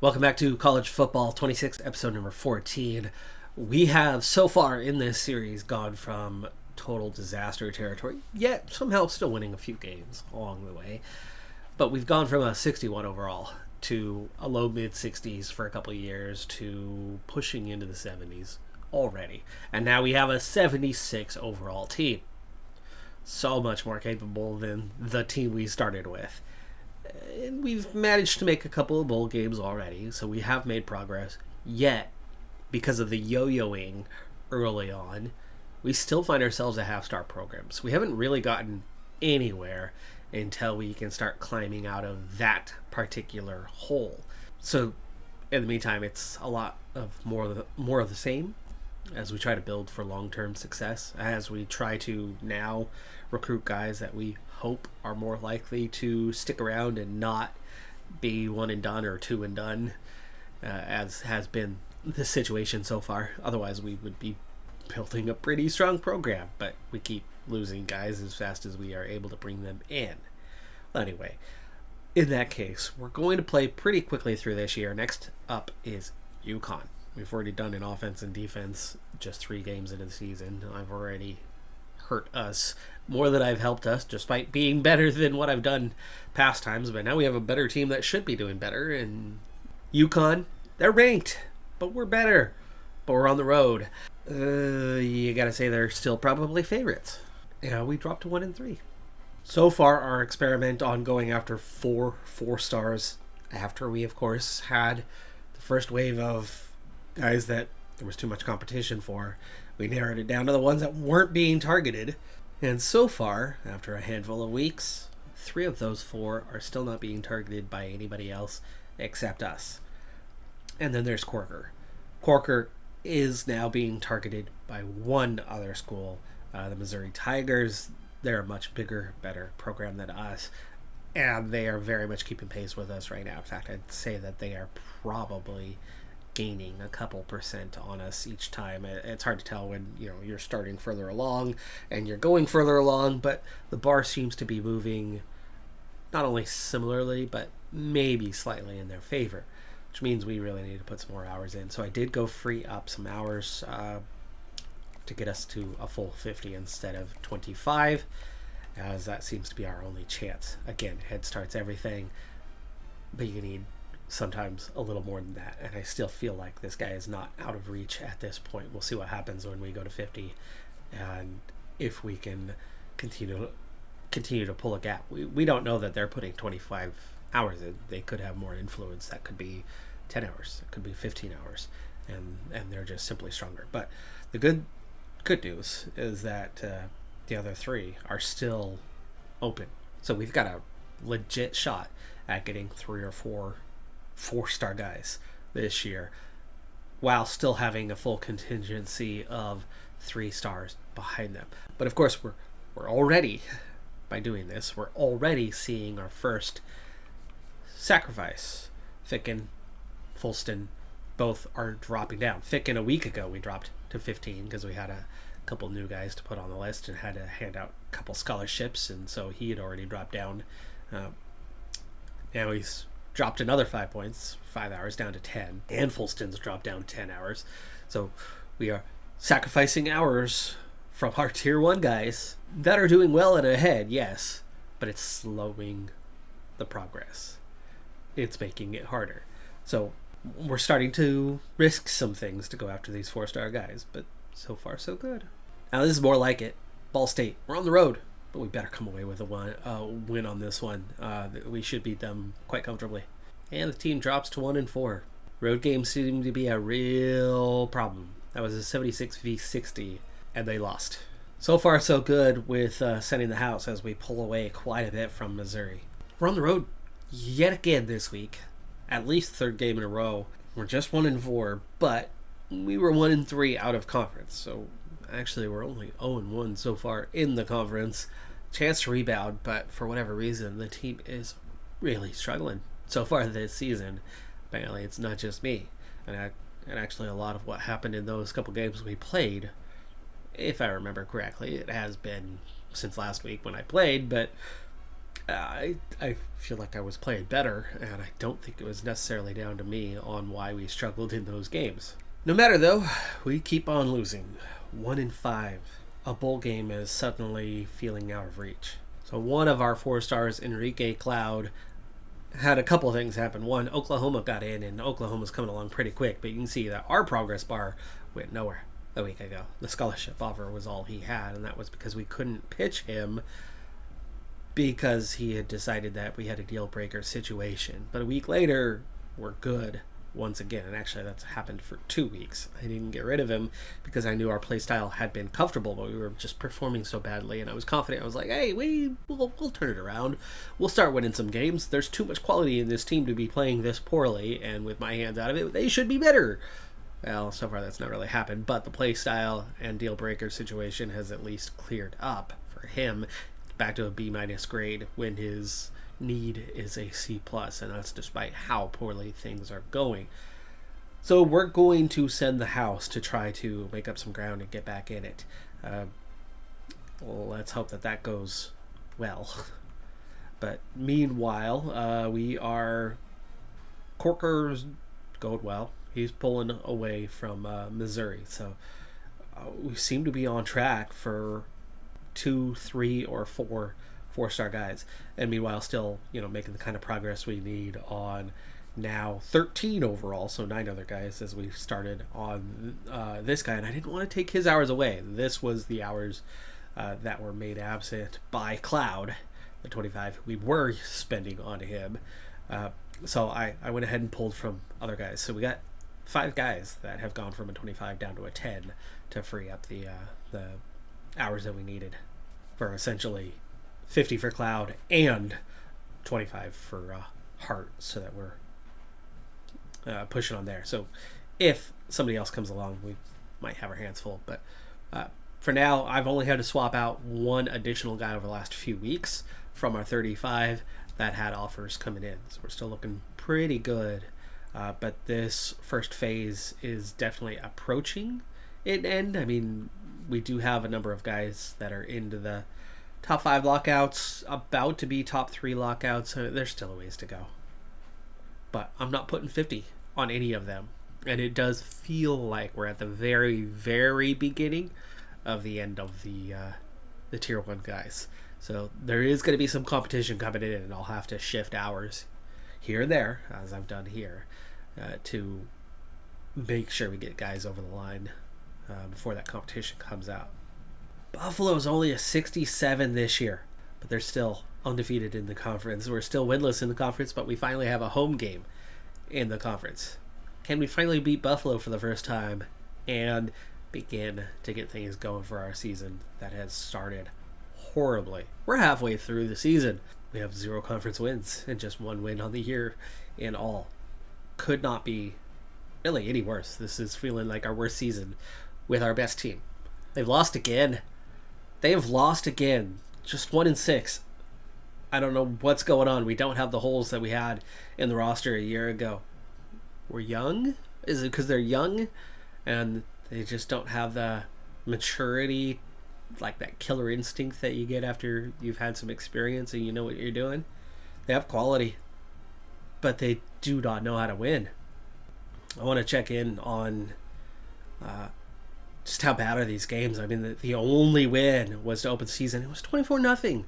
Welcome back to College Football 26, episode number 14. We have so far in this series gone from total disaster territory, yet somehow still winning a few games along the way. But we've gone from a 61 overall to a low mid 60s for a couple of years to pushing into the 70s already. And now we have a 76 overall team. So much more capable than the team we started with. And we've managed to make a couple of bowl games already, so we have made progress. Yet, because of the yo-yoing early on, we still find ourselves a half-star program. So we haven't really gotten anywhere until we can start climbing out of that particular hole. So, in the meantime, it's a lot of more of the same as we try to build for long-term success, as we try to now recruit guys that we hope are more likely to stick around and not be one and done or two and done, as has been the situation so far. Otherwise, we would be building a pretty strong program, but we keep losing guys as fast as we are able to bring them in. Well, anyway, in that case, we're going to play pretty quickly through this year. Next up is UConn. We've already done an offense and defense just 3 games into the season. I've already hurt us more than I've helped us, despite being better than what I've done past times. But now we have a better team that should be doing better. And UConn, they're ranked, but we're better. But we're on the road. You gotta say they're still probably favorites. Yeah, we dropped to 1-3. So far, our experiment on going after 4 stars, after we, of course, had the first wave of guys that there was too much competition for, we narrowed it down to the ones that weren't being targeted. And so far, after a handful of weeks, 3 of those 4 are still not being targeted by anybody else except us. And then there's Corker. Corker is now being targeted by one other school, the Missouri Tigers. They're a much bigger, better program than us, and they are very much keeping pace with us right now. In fact, I'd say that they are probably gaining a couple percent on us each time. It's hard to tell when you're starting further along and you're going further along, but the bar seems to be moving not only similarly but maybe slightly in their favor, which means we really need to put some more hours in. So I did go free up some hours to get us to a full 50 instead of 25, as that seems to be our only chance. Again, head starts everything, but you need sometimes a little more than that, and I still feel like this guy is not out of reach at this point. We'll see what happens when we go to 50, and if we can continue to pull a gap. We don't know that they're putting 25 hours in. They could have more influence. That could be 10 hours, it could be 15 hours, and they're just simply stronger. But the good news is that the other 3 are still open, so we've got a legit shot at getting 3 or 4 4-star guys this year, while still having a full contingency of 3 stars behind them. But of course, we're already, by doing this, we're already seeing our first sacrifice. Ficken, Fulston, both are dropping down. Ficken, a week ago, we dropped to 15 because we had a couple new guys to put on the list and had to hand out a couple scholarships, and so he had already dropped down. Now he's dropped another 5 points, 5 hours down to 10, and Fulston's dropped down 10 hours. So we are sacrificing hours from our tier 1 guys that are doing well and ahead, yes, but it's slowing the progress. It's making it harder. So we're starting to risk some things to go after these 4-star guys, but so far so good. Now this is more like it. Ball State, we're on the road, but we better come away with a win on this one. We should beat them quite comfortably. And the team drops to 1-4. Road games seem to be a real problem. That was a 76-60, and they lost. So far, so good with sending the house as we pull away quite a bit from Missouri. We're on the road yet again this week. At least 3rd game in a row. We're just 1-4, but we were 1-3 out of conference. So actually, we're only 0-1 so far in the conference. Chance to rebound, but for whatever reason, the team is really struggling so far this season. Apparently, it's not just me. And actually, a lot of what happened in those couple games we played, if I remember correctly, it has been since last week when I played, but I feel like I was playing better, and I don't think it was necessarily down to me on why we struggled in those games. No matter though, we keep on losing. 1-5. A bowl game is suddenly feeling out of reach. So one of our 4-stars, Enrique Cloud, had a couple of things happen. One, Oklahoma got in, and Oklahoma's coming along pretty quick, but you can see that our progress bar went nowhere a week ago. The scholarship offer was all he had, and that was because we couldn't pitch him because he had decided that we had a deal breaker situation. But a week later, we're good once again, and actually that's happened for 2 weeks. I didn't get rid of him because I knew our play style had been comfortable, but we were just performing so badly, and I was confident. I was like, hey, we'll turn it around. We'll start winning some games. There's too much quality in this team to be playing this poorly, and with my hands out of it, they should be better. Well, so far that's not really happened, but the play style and deal breaker situation has at least cleared up for him. Back to a B- grade when his need is a C+, and that's despite how poorly things are going. So we're going to send the house to try to make up some ground and get back in it. Let's hope that goes well. But meanwhile, we are Corker's going well. He's pulling away from Missouri, so we seem to be on track for 2, 3, or 4-star guys, and meanwhile still making the kind of progress we need on now 13 overall, so 9 other guys as we started on this guy. And I didn't want to take his hours away. This was the hours that were made absent by Cloud, the 25 we were spending on him. So I went ahead and pulled from other guys. So we got 5 guys that have gone from a 25 down to a 10 to free up the hours that we needed for essentially 50 for Cloud and 25 for Hart, so that we're pushing on there. So if somebody else comes along, we might have our hands full. But for now, I've only had to swap out 1 additional guy over the last few weeks from our 35 that had offers coming in. So we're still looking pretty good. But this first phase is definitely approaching its end. I mean, we do have a number of guys that are into the top 5 lockouts, about to be top 3 lockouts. So there's still a ways to go. But I'm not putting 50 on any of them. And it does feel like we're at the very, very beginning of the end of the Tier 1 guys. So there is going to be some competition coming in, and I'll have to shift hours here and there, as I've done here, to make sure we get guys over the line before that competition comes out. Buffalo's only a 67 this year, but they're still undefeated in the conference. We're still winless in the conference, but we finally have a home game in the conference. Can we finally beat Buffalo for the first time and begin to get things going for our season that has started horribly? We're halfway through the season. We have 0 conference wins and just 1 win on the year in all. Could not be really any worse. This is feeling like our worst season with our best team. They've lost again. They have lost again. Just 1-6. I don't know what's going on. We don't have the holes that we had in the roster a year ago. We're young? Is it because they're young and they just don't have the maturity, like that killer instinct that you get after you've had some experience and you know what you're doing? They have quality, but they do not know how to win. I want to check in on just how bad are these games. I mean, the only win was to open the season. It was 24-0.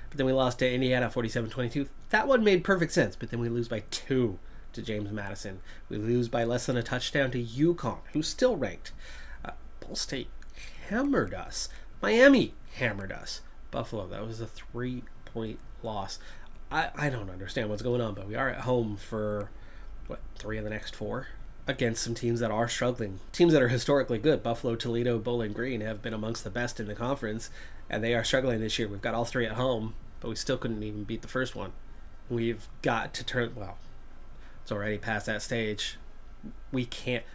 But then we lost to Indiana 47-22. That one made perfect sense, but then we lose by 2 to James Madison. We lose by less than a touchdown to UConn, who's still ranked. Ball State hammered us. Miami hammered us. Buffalo, that was a 3-point loss. I don't understand what's going on, but we are at home for, 3 of the next 4? Against some teams that are struggling. Teams that are historically good. Buffalo, Toledo, Bowling Green have been amongst the best in the conference, and they are struggling this year. We've got all 3 at home, but we still couldn't even beat the first one. We've got to turn, it's already past that stage. We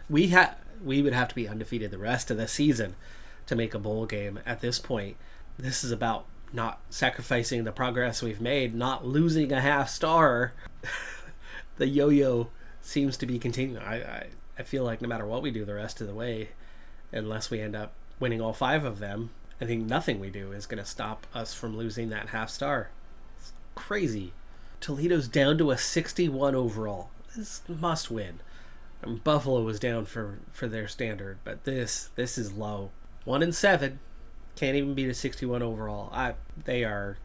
would have to be undefeated the rest of the season to make a bowl game at this point. This is about not sacrificing the progress we've made, not losing a half star. The yo-yo seems to be continuing. I feel like no matter what we do the rest of the way, unless we end up winning all 5 of them, I think nothing we do is going to stop us from losing that half star. It's crazy. Toledo's down to a 61 overall. This must win. I mean, Buffalo was down for their standard, but this is low. 1-7. Can't even beat a 61 overall. They are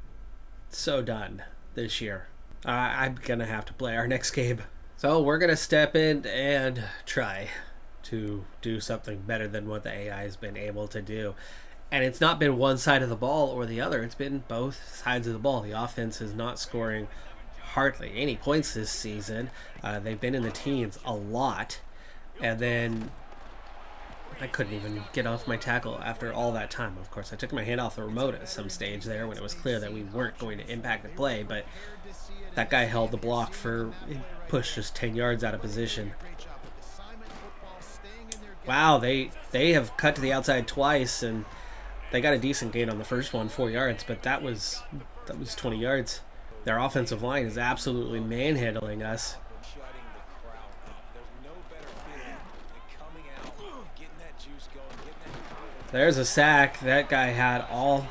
so done this year. I'm going to have to play our next game. So we're going to step in and try to do something better than what the AI has been able to do. And it's not been one side of the ball or the other. It's been both sides of the ball. The offense is not scoring hardly any points this season. They've been in the teens a lot. And then I couldn't even get off my tackle after all that time. Of course, I took my hand off the remote at some stage there when it was clear that we weren't going to impact the play. But that guy held the block for, pushed just 10 yards out of position. Wow, they have cut to the outside twice, and they got a decent gain on the first one, 4 yards, but that was 20 yards. Their offensive line is absolutely manhandling us. There's a sack that guy had all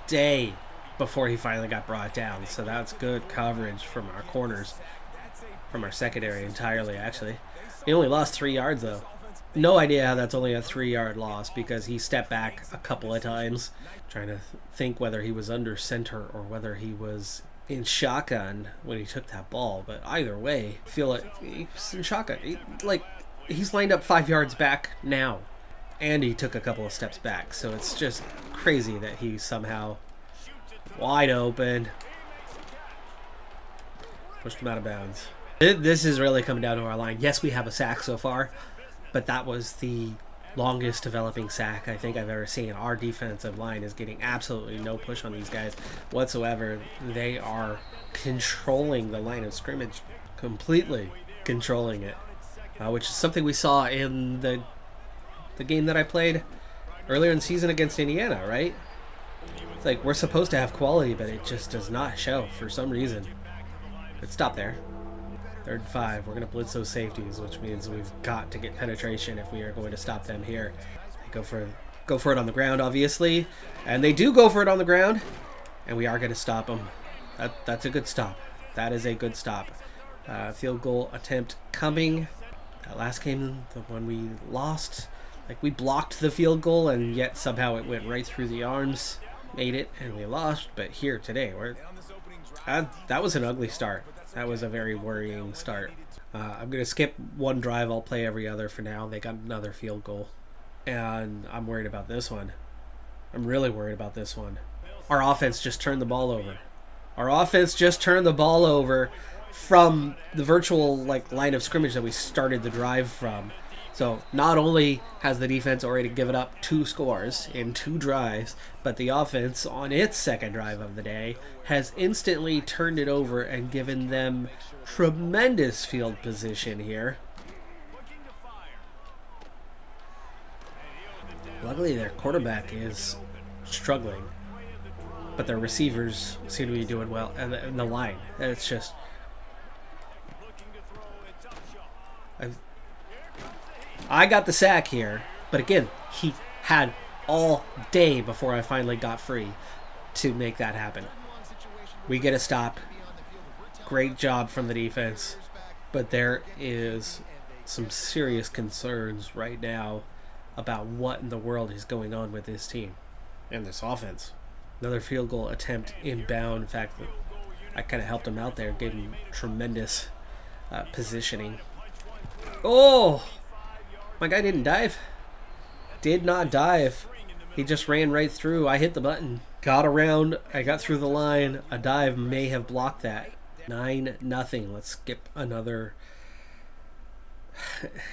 day before he finally got brought down, so that's good coverage from our corners, from our secondary entirely, actually. He only lost 3 yards, though. No idea how that's only a 3-yard loss, because he stepped back a couple of times, trying to think whether he was under center or whether he was in shotgun when he took that ball. But either way, I feel like he's in shotgun. He's lined up 5 yards back now, and he took a couple of steps back. So it's just crazy that he's somehow wide open. Pushed him out of bounds. This is really coming down to our line. Yes, we have a sack so far, but that was the longest developing sack I think I've ever seen. Our defensive line is getting absolutely no push on these guys whatsoever. They are controlling the line of scrimmage, completely controlling it, which is something we saw in the game that I played earlier in the season against Indiana, right? It's like we're supposed to have quality, but it just does not show for some reason. But stop there. 3rd and 5. We're going to blitz those safeties, which means we've got to get penetration if we are going to stop them here. They go for it on the ground, obviously, and they do go for it on the ground, and we are going to stop them. That's a good stop. That is a good stop. Field goal attempt coming. That last game, the one we lost, like we blocked the field goal, and yet somehow it went right through the arms. Made it, and we lost. But here today, that was an ugly start. That was a very worrying start. I'm going to skip one drive. I'll play every other for now. They got another field goal, and I'm worried about this one. I'm really worried about this one. Our offense just turned the ball over. Our offense just turned the ball over from the virtual line of scrimmage that we started the drive from. So not only has the defense already given up 2 scores in 2 drives, but the offense on its second drive of the day has instantly turned it over and given them tremendous field position here. Luckily their quarterback is struggling, but their receivers seem to be doing well, and the line, it's just... I got the sack here, but again, he had all day before I finally got free to make that happen. We get a stop. Great job from the defense, but there is some serious concerns right now about what in the world is going on with this team and this offense. Another field goal attempt inbound. In fact, I kind of helped him out there, gave him tremendous positioning. Oh! My guy didn't dive. Did not dive. He just ran right through. I hit the button. Got around. I got through the line. A dive may have blocked that. 9-0. Let's skip another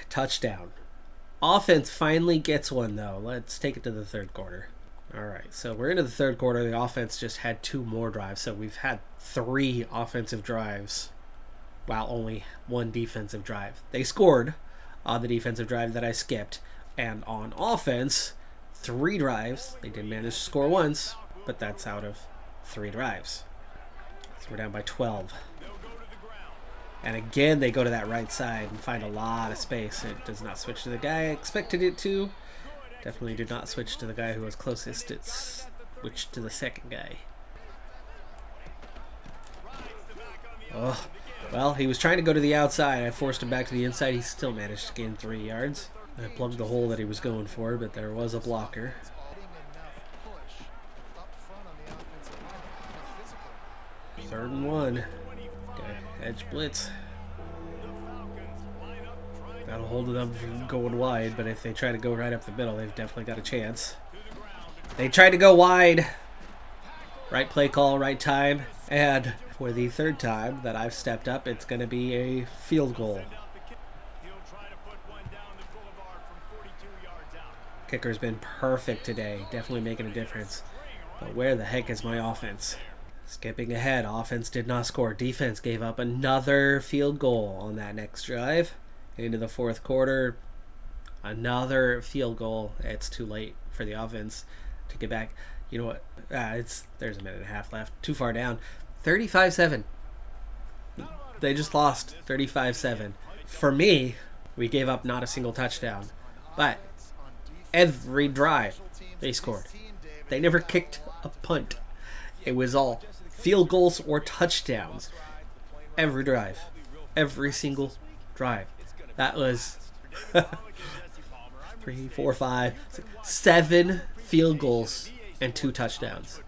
touchdown. Offense finally gets one, though. Let's take it to the 3rd quarter. All right, so we're into the 3rd quarter. The offense just had 2 more drives, so we've had 3 offensive drives, while only 1 defensive drive. They scored on the defensive drive that I skipped, and on offense, 3 drives. They did manage to score once, but that's out of 3 drives. So we're down by 12. And again, they go to that right side and find a lot of space. It does not switch to the guy I expected it to. Definitely did not switch to the guy who was closest. It switched to the second guy. Oh, well, he was trying to go to the outside. I forced him back to the inside. He still managed to gain 3 yards. I plugged the hole that he was going for, but there was a blocker. 3rd and 1. Okay, edge blitz. Got a hold of them from going wide, but if they try to go right up the middle, they've definitely got a chance. They tried to go wide. Right play call, right time. And for the 3rd time that I've stepped up, it's going to be a field goal. Kicker's been perfect today. Definitely making a difference. But where the heck is my offense? Skipping ahead, offense did not score. Defense gave up another field goal on that next drive. Into the 4th quarter, another field goal. It's too late for the offense to get back. You know what? There's a minute and a half left. Too far down. 35-7. They just lost 35-7. For me, we gave up not a single touchdown. But every drive, they scored. They never kicked a punt. It was all field goals or touchdowns. Every drive. Every single drive. That was 3, 4, 5, 6, 7 field goals and 2 touchdowns.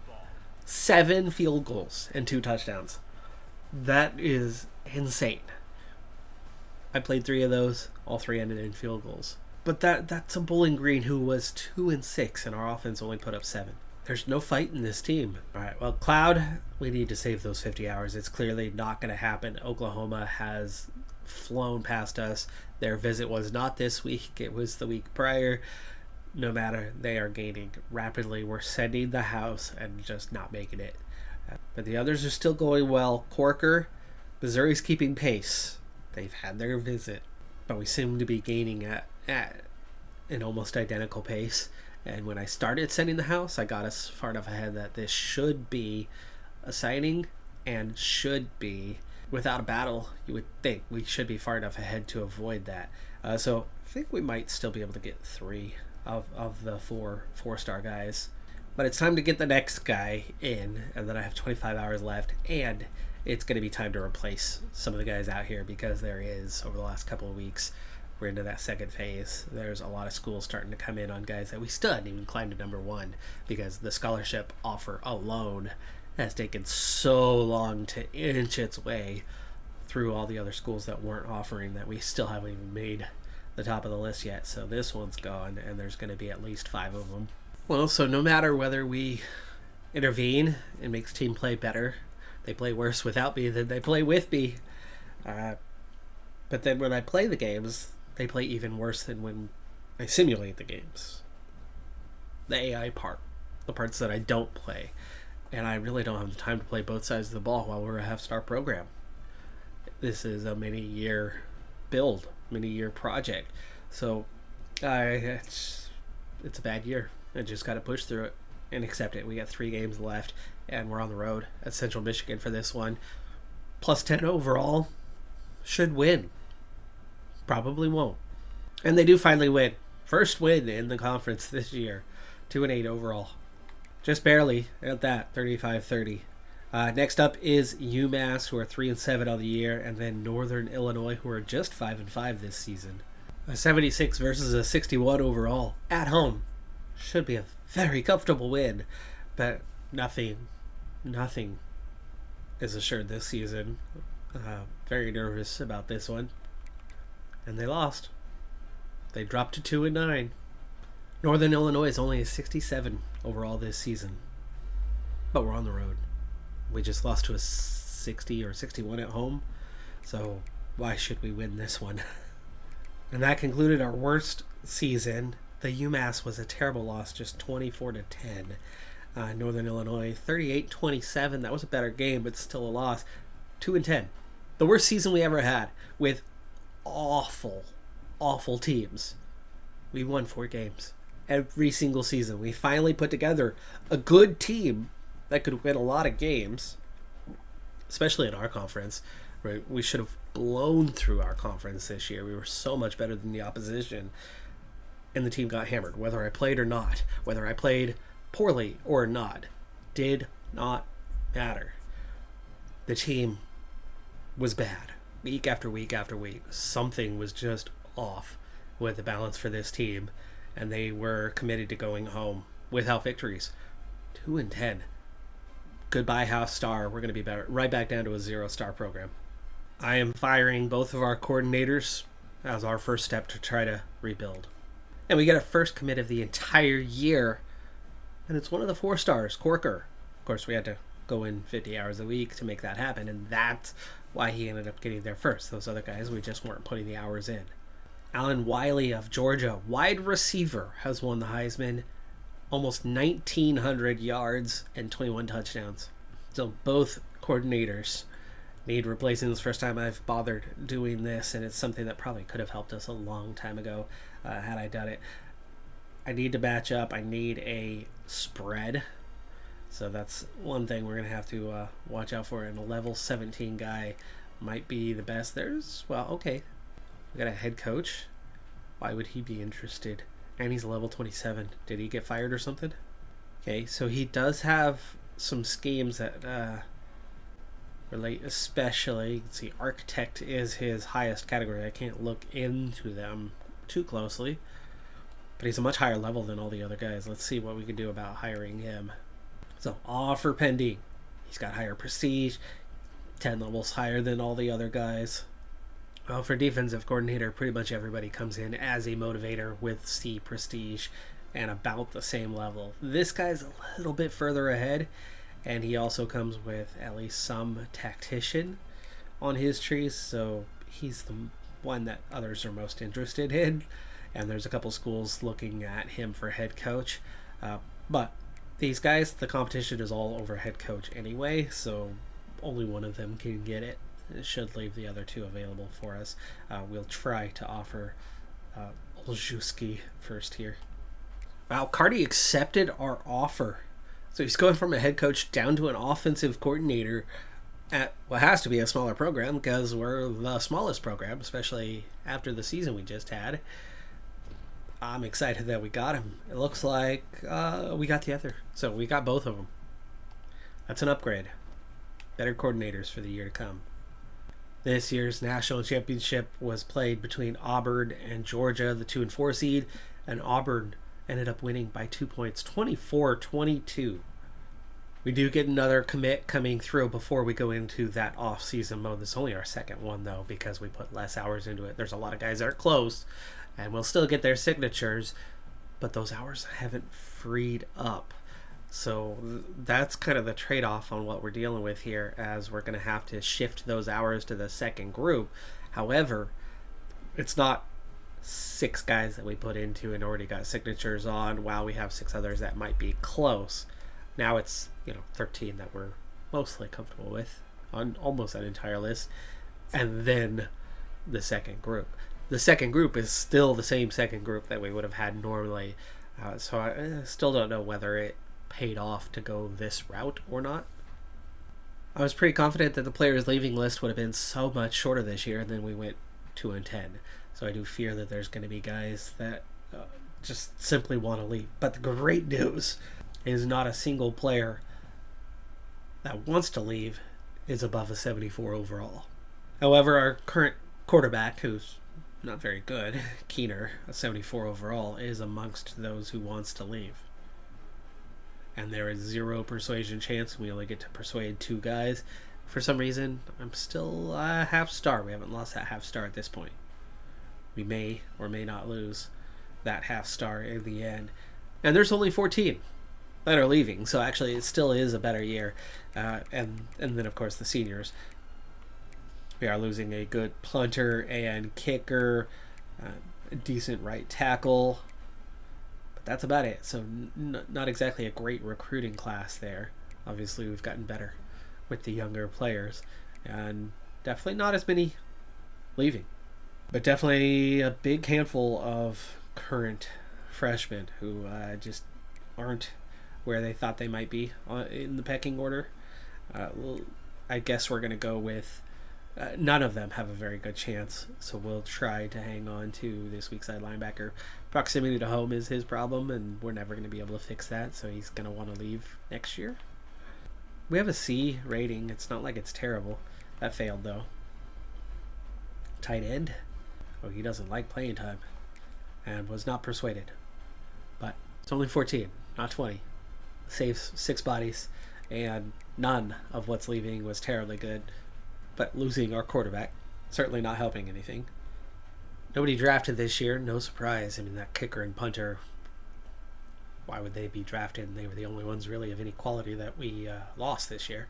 7 field goals and 2 touchdowns. That is insane. I played 3 of those. All 3 ended in field goals. But that's a Bowling Green who was 2-6, and our offense only put up 7. There's no fight in this team. All right, well, Cloud, we need to save those 50 hours. It's clearly not going to happen. Oklahoma has flown past us. Their visit was not this week. It was the week prior. No matter, they are gaining rapidly. We're sending the house and just not making it. But the others are still going well. Corker, Missouri's keeping pace. They've had their visit, but we seem to be gaining at an almost identical pace. And when I started sending the house, I got us far enough ahead that this should be a signing and should be without a battle. You would think we should be far enough ahead to avoid that. So I think we might still be able to get 3 of the 4-star guys. But it's time to get the next guy in, and then I have 25 hours left, and it's going to be time to replace some of the guys out here because there is, over the last couple of weeks, we're into that 2nd phase. There's a lot of schools starting to come in on guys that we still hadn't even climbed to number 1 because the scholarship offer alone has taken so long to inch its way through all the other schools that weren't offering that we still haven't even made the top of the list yet. So this one's gone, and there's going to be at least 5 of them. Well, so no matter whether we intervene and makes team play better, they play worse without me than they play with me. But then when I play the games, they play even worse than when I simulate the games. The AI part, the parts that I don't play. And I really don't have the time to play both sides of the ball while we're a half-star program. This is a many-year build, many-year project. So it's a bad year. I just got to push through it and accept it. We got 3 games left, and we're on the road at Central Michigan for this one. Plus 10 overall. Should win. Probably won't. And they do finally win. First win in the conference this year. 2-8 overall. Just barely at that, 35-30. Next up is UMass, who are 3-7 on the year, and then Northern Illinois, who are just 5-5 this season. A 76 versus a 61 overall at home. Should be a very comfortable win, but nothing is assured this season. Very nervous about this one. And they lost. They dropped to 2-9. Northern Illinois is only a 67 overall this season. But we're on the road. We just lost to a 60 or 61 at home. So why should we win this one? And that concluded our worst season. The UMass was a terrible loss, just 24-10. Northern Illinois, 38-27. That was a better game, but still a loss. 2-10. The worst season we ever had with awful teams. We won 4 games every single season. We finally put together a good team that could win a lot of games, especially in our conference. Right? We should have blown through our conference this year. We were so much better than the opposition, and the team got hammered. Whether I played or not, whether I played poorly or not, did not matter. The team was bad. Week after week after week, something was just off with the balance for this team, and they were committed to going home without victories. 2-10. Goodbye, half star. We're going to be right back down to a 0-star program. I am firing both of our coordinators as our first step to try to rebuild. And we get our first commit of the entire year, and it's one of the 4 stars, Corker. Of course, we had to go in 50 hours a week to make that happen, and that's why he ended up getting there first. Those other guys, we just weren't putting the hours in. Alan Wiley of Georgia, wide receiver, has won the Heisman. Almost 1,900 yards and 21 touchdowns. So both coordinators need replacing. This is the first time I've bothered doing this, and it's something that probably could have helped us a long time ago had I done it. I need to match up. I need a spread. So that's one thing we're going to have to watch out for. And a level 17 guy might be the best. Okay. We got a head coach. Why would he be interested? And he's level 27. Did he get fired or something? Okay, so he does have some schemes that relate especially. You can see architect is his highest category. I can't look into them too closely. But he's a much higher level than all the other guys. Let's see what we can do about hiring him. So, offer pending. He's got higher prestige, 10 levels higher than all the other guys. Well, for defensive coordinator, pretty much everybody comes in as a motivator with C prestige and about the same level. This guy's a little bit further ahead, and he also comes with at least some tactician on his trees, so he's the one that others are most interested in. And there's a couple schools looking at him for head coach. But these guys, the competition is all over head coach anyway, so only one of them can get it. It should leave the other 2 available for us. We'll try to offer Olszewski first here. Wow, Cardi accepted our offer. So he's going from a head coach down to an offensive coordinator at what has to be a smaller program because we're the smallest program, especially after the season we just had. I'm excited that we got him. It looks like we got the other. So we got both of them. That's an upgrade. Better coordinators for the year to come. This year's national championship was played between Auburn and Georgia, the 2 and 4 seed, and Auburn ended up winning by 2 points, 24-22. We do get another commit coming through before we go into that off-season mode. This is only our second one, though, because we put less hours into it. There's a lot of guys that are close, and we'll still get their signatures, but those hours haven't freed up. So that's kind of the trade-off on what we're dealing with here, as we're going to have to shift those hours to the second group. However, it's not 6 guys that we put into and already got signatures on, while we have 6 others that might be close. Now it's 13 that we're mostly comfortable with on almost that entire list, and then the second group. The second group is still the same second group that we would have had normally, so I still don't know whether it paid off to go this route or not. I was pretty confident that the players leaving list would have been so much shorter this year, and then we went 2 and 10. So I do fear that there's going to be guys that just simply want to leave. But the great news is not a single player that wants to leave is above a 74 overall. However, our current quarterback, who's not very good, Keener, a 74 overall, is amongst those who wants to leave. And there is 0 persuasion chance. We only get to persuade 2 guys. For some reason, I'm still a half star. We haven't lost that half star at this point. We may or may not lose that half star in the end. And there's only 14 that are leaving, so actually it still is a better year. And then, of course, the seniors. We are losing a good punter and kicker, a decent right tackle. But that's about it. So not exactly a great recruiting class there. Obviously, we've gotten better with the younger players. And definitely not as many leaving. But definitely a big handful of current freshmen who just aren't where they thought they might be in the pecking order. I guess we're going to go with none of them have a very good chance, so we'll try to hang on to this weak side linebacker. Proximity to home is his problem, and we're never going to be able to fix that, so he's going to want to leave next year. We have a C rating. It's not like it's terrible. That failed, though. tight end. Oh, he doesn't like playing time and was not persuaded. But it's only 14, not 20. Saves 6 bodies, and none of what's leaving was terribly good. But losing our quarterback, certainly not helping anything. Nobody drafted this year, no surprise. I mean, that kicker and punter, why would they be drafted? They were the only ones really of any quality that we lost this year.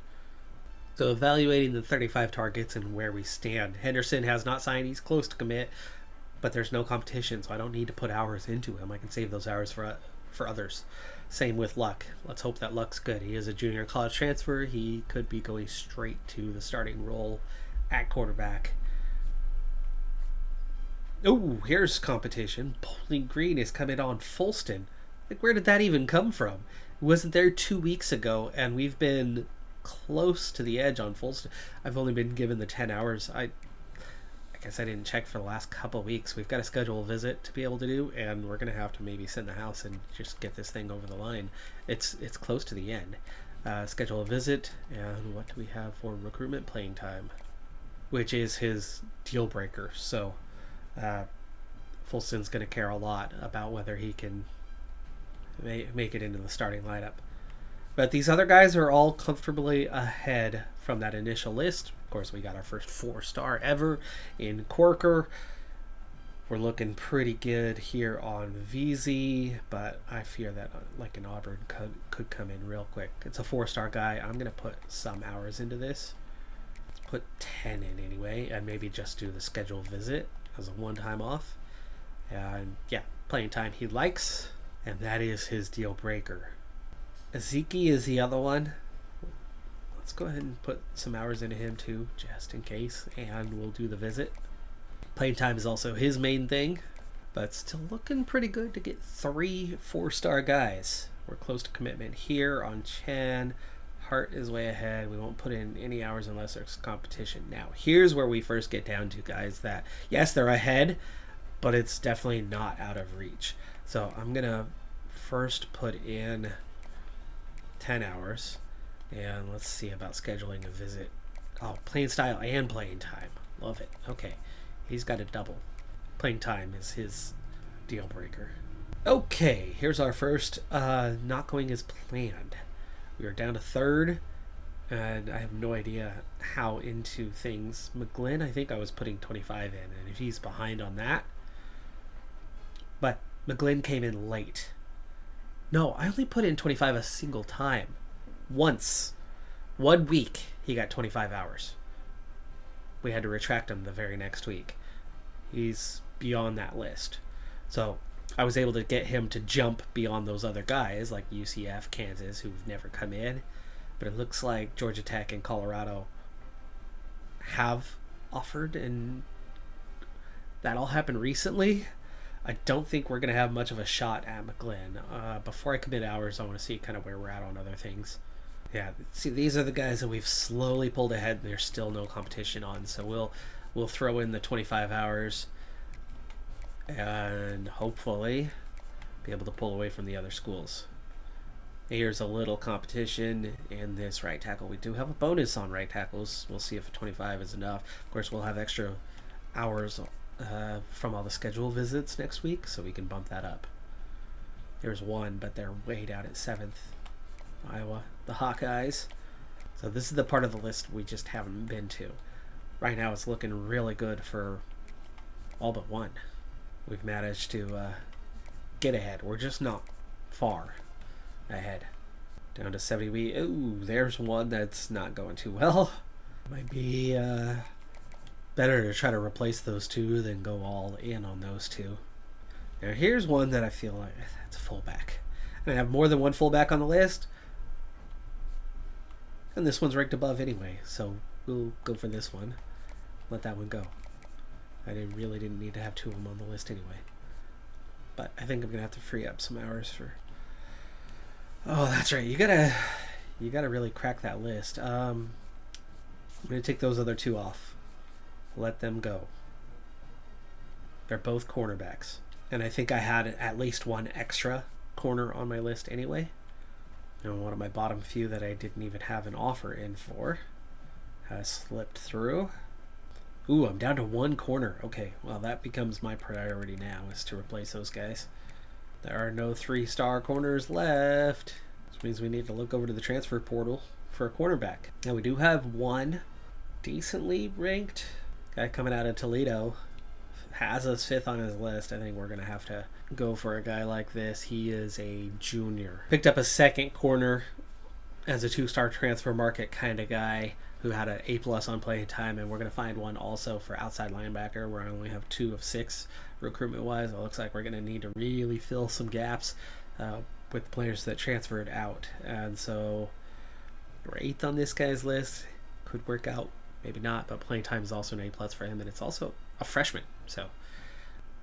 So evaluating the 35 targets and where we stand, Henderson has not signed. He's close to commit, but there's no competition, so I don't need to put hours into him. I can save those hours for others. Same with Luck. Let's hope that Luck's good. He is a junior college transfer. He could be going straight to the starting role at quarterback. Oh, here's competition. Bowling Green is coming on Fulston. Like, where did that even come from? It wasn't there 2 weeks ago, and we've been close to the edge on Fulston. I've only been given the 10 hours. I guess I didn't check for the last couple of weeks. We've got to schedule a visit to be able to do, and we're going to have to maybe sit in the house and just get this thing over the line. It's close to the end. Schedule a visit, and what do we have for recruitment? Playing time, which is his deal breaker. So Fulston's going to care a lot about whether he can make it into the starting lineup. But these other guys are all comfortably ahead from that initial list. Of course, we got our first 4-star ever in Corker. We're looking pretty good here on VZ, but I fear that like an Auburn could come in real quick. It's a 4-star guy. I'm going to put some hours into this. Let's put 10 in anyway, and maybe just do the scheduled visit as a one-time off. And yeah, playing time he likes, and that is his deal breaker. Ezeki is the other one. Let's go ahead and put some hours into him too, just in case, and we'll do the visit. Playing time is also his main thing, but still looking pretty good to get 3 4-star guys. We're close to commitment here on Chan. Hart is way ahead. We won't put in any hours unless there's competition. Now, here's where we first get down to guys that, yes, they're ahead, but it's definitely not out of reach. So I'm going to first put in 10 hours, and let's see about scheduling a visit. Oh, playing style and playing time. Love it. Okay, he's got a double. Playing time is his deal breaker. Okay, here's our first not going as planned. We are down to 3rd, and I have no idea how into things. McGlynn, I think I was putting 25 in, and if he's behind on that. But McGlynn came in late. No, I only put in 25 a single time. Once. 1 week, he got 25 hours. We had to retract him the very next week. He's beyond that list. So I was able to get him to jump beyond those other guys like UCF, Kansas, who've never come in. But it looks like Georgia Tech and Colorado have offered, and that all happened recently. I don't think we're going to have much of a shot at McGlynn. Before I commit hours, I want to see kind of where we're at on other things. Yeah, see, these are the guys that we've slowly pulled ahead, and there's still no competition on. So we'll throw in the 25 hours and hopefully be able to pull away from the other schools. Here's a little competition in this right tackle. We do have a bonus on right tackles. We'll see if a 25 is enough. Of course, we'll have extra hours from all the scheduled visits next week, so we can bump that up. There's one, but they're way down at 7th. Iowa, the Hawkeyes. So this is the part of the list we just haven't been to. Right now it's looking really good for all but one. We've managed to get ahead. We're just not far ahead. Down to 70. Ooh, there's one that's not going too well. Might be better to try to replace those two than go all in on those two. Now here's one that I feel like it's a fullback. And I have more than one fullback on the list. And this one's ranked above anyway, so we'll go for this one. Let that one go. I really didn't need to have 2 of them on the list anyway. But I think I'm gonna have to free up some hours for. Oh, that's right. You gotta really crack that list. I'm gonna take those other 2 off. Let them go. They're both cornerbacks, and I think I had at least one extra corner on my list anyway. And one of my bottom few that I didn't even have an offer in for has slipped through. Ooh, I'm down to one corner. Okay, well, that becomes my priority now, is to replace those guys. There are no 3-star corners left. Which means we need to look over to the transfer portal for a cornerback. Now, we do have one decently ranked guy coming out of Toledo. Has us 5th on his list. I think we're going to have to go for a guy like this. He is a junior. Picked up a second corner as a 2-star transfer market kind of guy who had an A+ on playing time, and we're going to find one also for outside linebacker where I only have 2 of 6 recruitment-wise. It looks like we're going to need to really fill some gaps with players that transferred out. And so we're 8th on this guy's list. Could work out, maybe not, but playing time is also an A+ for him, and it's also a freshman, so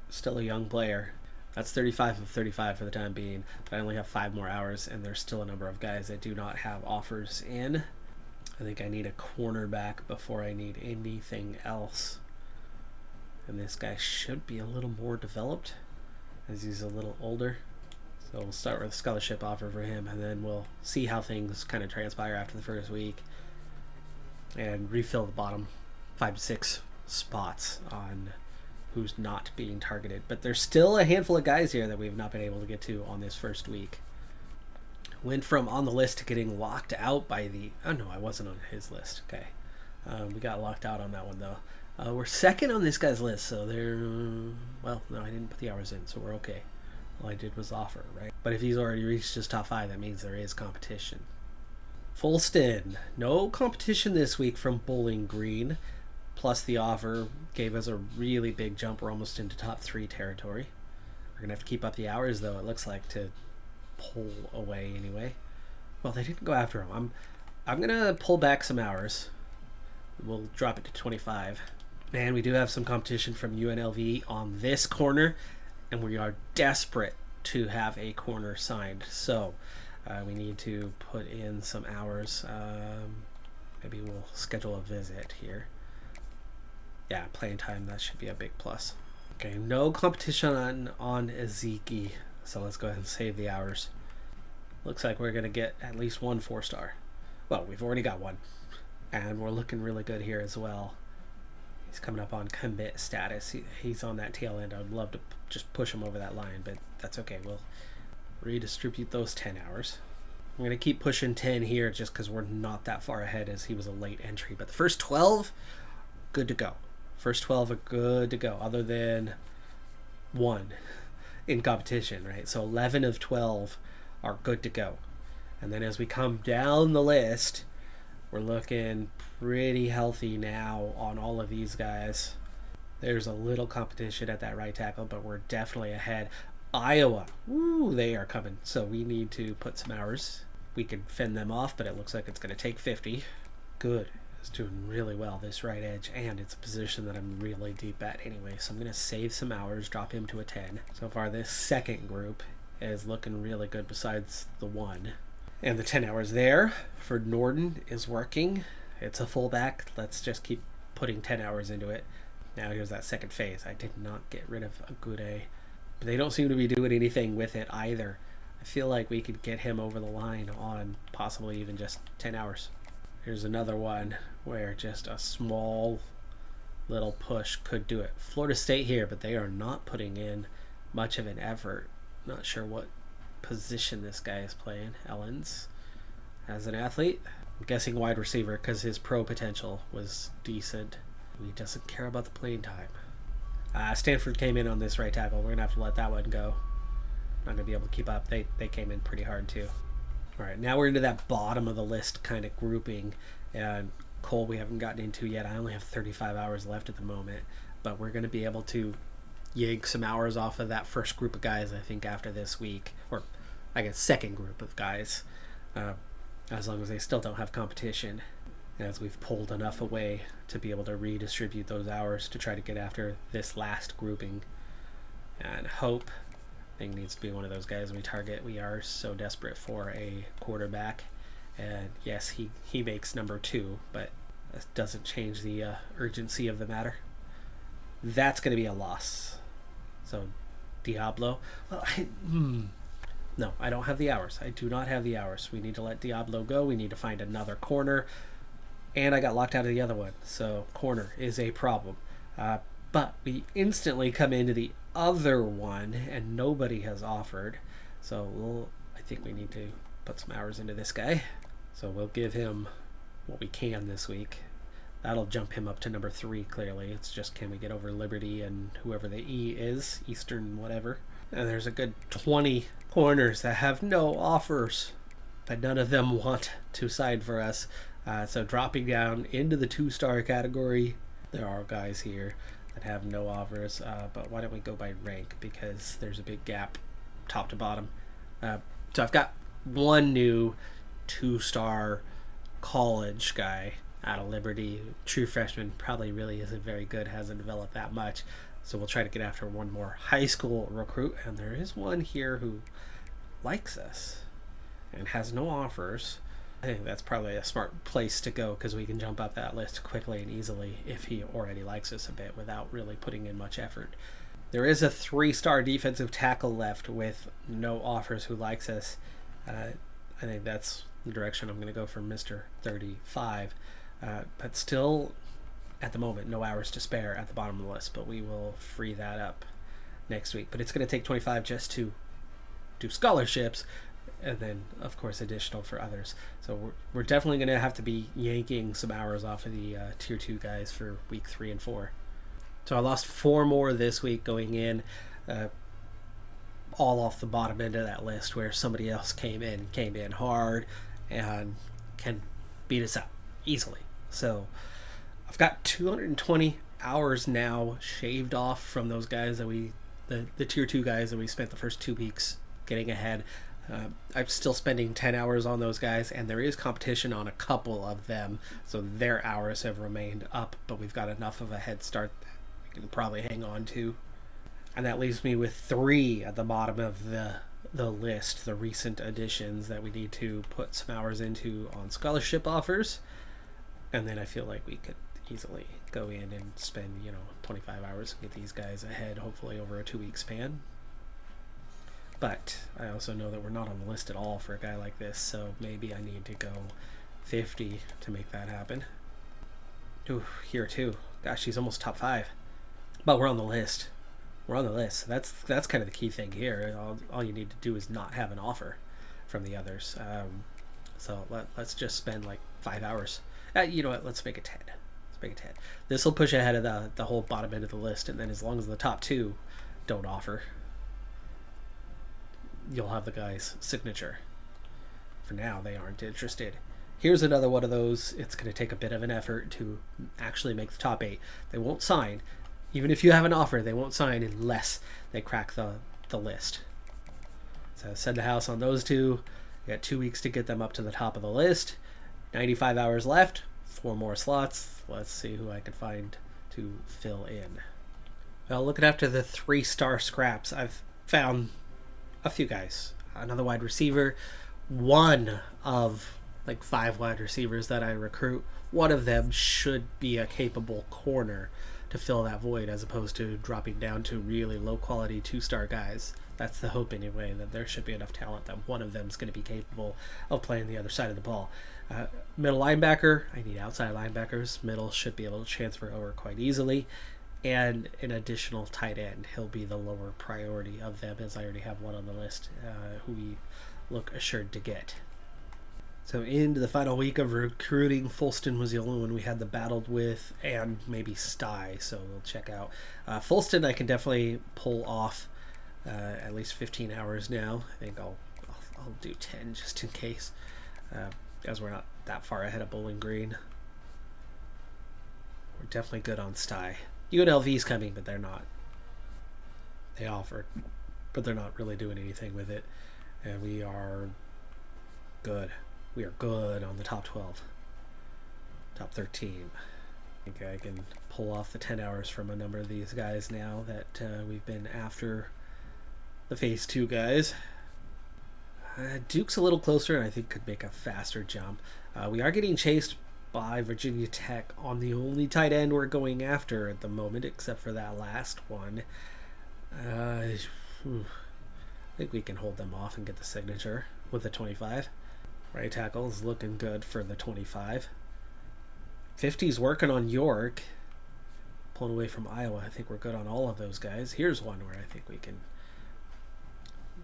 still a young player. That's 35 of 35 for the time being, but I only have 5 more hours, and there's still a number of guys that do not have offers in. I think I need a cornerback before I need anything else. And this guy should be a little more developed as he's a little older. So we'll start with a scholarship offer for him, and then we'll see how things kind of transpire after the first week and refill the bottom 5 to 6 spots on who's not being targeted. But there's still a handful of guys here that we've not been able to get to on this first week. Went from on the list to getting locked out by the... Oh, no, I wasn't on his list. Okay. We got locked out on that one, though. We're 2nd on this guy's list, so they're... Well, no, I didn't put the hours in, so we're okay. All I did was offer, right? But if he's already reached his top 5, that means there is competition. Fulston. No competition this week from Bowling Green. Plus the offer gave us a really big jump. We're almost into top 3 territory. We're going to have to keep up the hours, though, it looks like, to pull away anyway. Well, they didn't go after him. I'm going to pull back some hours. We'll drop it to 25. And we do have some competition from UNLV on this corner, and we are desperate to have a corner signed. So we need to put in some hours. Maybe we'll schedule a visit here. Yeah, playing time, that should be a big plus. Okay, no competition on Ezeki, so let's go ahead and save the hours. Looks like we're going to get at least one 4-star. Well, we've already got one, and we're looking really good here as well. He's coming up on commit status. He's on that tail end. I would love to just push him over that line, but that's okay. We'll redistribute those 10 hours. I'm going to keep pushing 10 here just because we're not that far ahead as he was a late entry. But the first 12, good to go. First 12 are good to go, other than 1 in competition, right? So 11 of 12 are good to go. And then as we come down the list, we're looking pretty healthy now on all of these guys. There's a little competition at that right tackle, but we're definitely ahead. Iowa, woo, they are coming. So we need to put some hours. We could fend them off, but it looks like it's going to take 50. Good. It's doing really well, this right edge, and it's a position that I'm really deep at anyway. So I'm going to save some hours, drop him to a 10. So far, this second group is looking really good besides the 1. And the 10 hours there for Norden is working. It's a fullback. Let's just keep putting 10 hours into it. Now here's that second phase. I did not get rid of Agude, but they don't seem to be doing anything with it either. I feel like we could get him over the line on possibly even just 10 hours. Here's another one where just a small little push could do it. Florida State here, but they are not putting in much of an effort. Not sure what position this guy is playing. Ellens as an athlete. I'm guessing wide receiver because his pro potential was decent. He doesn't care about the playing time. Stanford came in on this right tackle. We're going to have to let that one go. Not going to be able to keep up. They came in pretty hard too. All right, now we're into that bottom of the list kind of grouping. And Cole we haven't gotten into yet. I only have 35 hours left at the moment. But we're going to be able to yank some hours off of that first group of guys, I think, after this week. Or, I guess, second group of guys. As long as they still don't have competition. As we've pulled enough away to be able to redistribute those hours to try to get after this last grouping. And Hope, I think, needs to be one of those guys we target. We are so desperate for a quarterback. And yes, he makes number 2, but that doesn't change the urgency of the matter. That's going to be a loss. So, Diablo. Well, no, I don't have the hours. I do not have the hours. We need to let Diablo go. We need to find another corner. and I got locked out of the other one, so corner is a problem. But we instantly come into the other one, and nobody has offered, so I think we need to put some hours into this guy. So we'll give him what we can this week. That'll jump him up to number 3, clearly. It's just, can we get over Liberty and whoever the E is, Eastern whatever. And there's a good 20 corners that have no offers, but none of them want to sign for us. So dropping down into the 2-star category, there are guys here that have no offers, but why don't we go by rank, because there's a big gap top to bottom. So I've got one new 2-star college guy out of Liberty. True freshman, probably really isn't very good, hasn't developed that much. So we'll try to get after one more high school recruit, and there is one here who likes us and has no offers. I think that's probably a smart place to go, because we can jump up that list quickly and easily if he already likes us a bit without really putting in much effort. There is a 3-star defensive tackle left with no offers who likes us. I think that's the direction I'm going to go for Mr. 35. But still, at the moment, no hours to spare at the bottom of the list, but we will free that up next week. But it's going to take 25 just to do scholarships, and then, of course, additional for others. So we're definitely going to have to be yanking some hours off of the Tier 2 guys for week 3 and 4. So I lost 4 more this week going in, all off the bottom end of that list, where somebody else came in hard, and can beat us out easily. So I've got 220 hours now shaved off from those guys that the Tier 2 guys that we spent the first 2 weeks getting ahead. I'm still spending 10 hours on those guys, and there is competition on a couple of them, so their hours have remained up, but we've got enough of a head start that we can probably hang on to. And that leaves me with 3 at the bottom of the list, the recent additions that we need to put some hours into on scholarship offers. And then I feel like we could easily go in and spend 25 hours and get these guys ahead, hopefully over a 2-week span. But I also know that we're not on the list at all for a guy like this, so maybe I need to go 50 to make that happen. Ooh, here too. Gosh, he's almost top 5. But we're on the list. We're on the list. That's kind of the key thing here. All you need to do is not have an offer from the others. So let's just spend like 5 hours. You know what? Let's make it 10. Let's make it 10. This will push ahead of the whole bottom end of the list, and then as long as the top 2 don't offer, you'll have the guy's signature. For now, they aren't interested. Here's another one of those. It's going to take a bit of an effort to actually make the top 8. They won't sign. Even if you have an offer, they won't sign unless they crack the list. So send the house on those 2. You got 2 weeks to get them up to the top of the list. 95 hours left. 4 more slots. Let's see who I can find to fill in. Well, looking after the 3-star scraps, I've found a few guys. Another wide receiver. One of like 5 wide receivers that I recruit. One of them should be a capable corner to fill that void, as opposed to dropping down to really low quality 2-star guys. That's the hope anyway, that there should be enough talent that one of them is going to be capable of playing the other side of the ball. Middle linebacker, I need outside linebackers. Middle should be able to transfer over quite easily. And an additional tight end. He'll be the lower priority of them, as I already have one on the list who we look assured to get. So into the final week of recruiting, Fulston was the only one we had the battled with, and maybe Sty, so we'll check out. Fulston I can definitely pull off at least 15 hours now. I think I'll do 10 just in case, as we're not that far ahead of Bowling Green. We're definitely good on Sty. UNLV's coming, but they're not. They offered, but they're not really doing anything with it. And we are good. We are good on the top 12. Top 13. I think I can pull off the 10 hours from a number of these guys now that we've been after the Phase 2 guys. Duke's a little closer, and I think could make a faster jump. We are getting chased by Virginia Tech on the only tight end we're going after at the moment, except for that last one. I think we can hold them off and get the signature with the 25. Right tackle is looking good for the 25. 50's working on York. Pulling away from Iowa. I think we're good on all of those guys. Here's one where I think we can...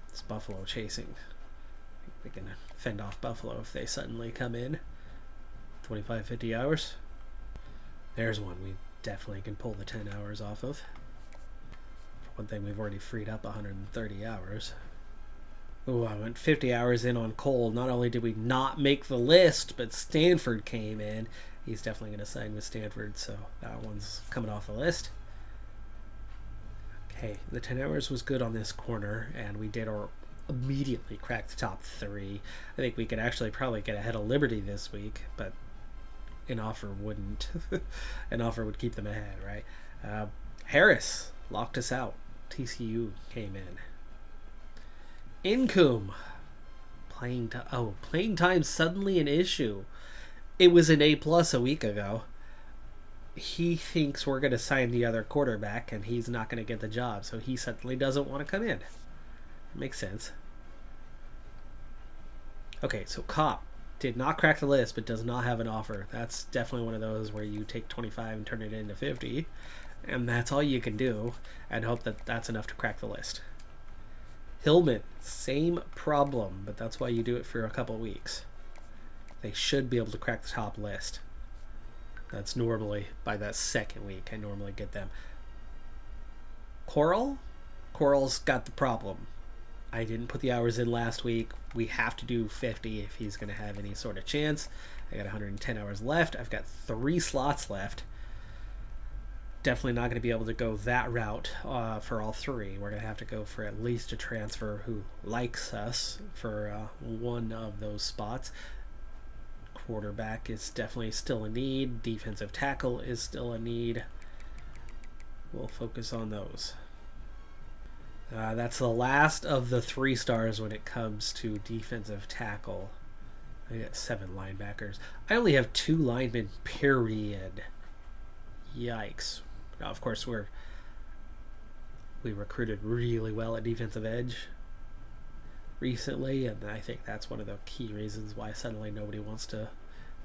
It's Buffalo chasing. I think we can fend off Buffalo if they suddenly come in. 25, 50 hours. There's one we definitely can pull the 10 hours off of. For one thing, we've already freed up 130 hours. Oh, I went 50 hours in on Cole. Not only did we not make the list, but Stanford came in. He's definitely going to sign with Stanford, so that one's coming off the list. Okay, the 10 hours was good on this corner, and we did immediately crack the top 3. I think we could actually probably get ahead of Liberty this week, but an offer wouldn't. An offer would keep them ahead, right? Harris locked us out. TCU came in. Income. Playing time suddenly an issue. It was an A+ a week ago. He thinks we're going to sign the other quarterback and he's not going to get the job, so he suddenly doesn't want to come in. Makes sense. Okay, so Cop did not crack the list but does not have an offer. That's definitely one of those where you take 25 and turn it into 50, and that's all you can do and hope that that's enough to crack the list. Hillman, same problem, but that's why you do it for a couple weeks. They should be able to crack the top list. That's normally by that second week. I normally get them. Coral's got the problem. I didn't put the hours in last week. We have to do 50 if he's going to have any sort of chance. I got 110 hours left. I've got 3 slots left. Definitely not going to be able to go that route for all 3. We're going to have to go for at least a transfer who likes us for one of those spots. Quarterback is definitely still a need. Defensive tackle is still a need. We'll focus on those. That's the last of the 3 stars when it comes to defensive tackle. I got 7 linebackers. I only have 2 linemen, period. Yikes. Now, of course, we recruited really well at defensive edge recently, and I think that's one of the key reasons why suddenly nobody wants to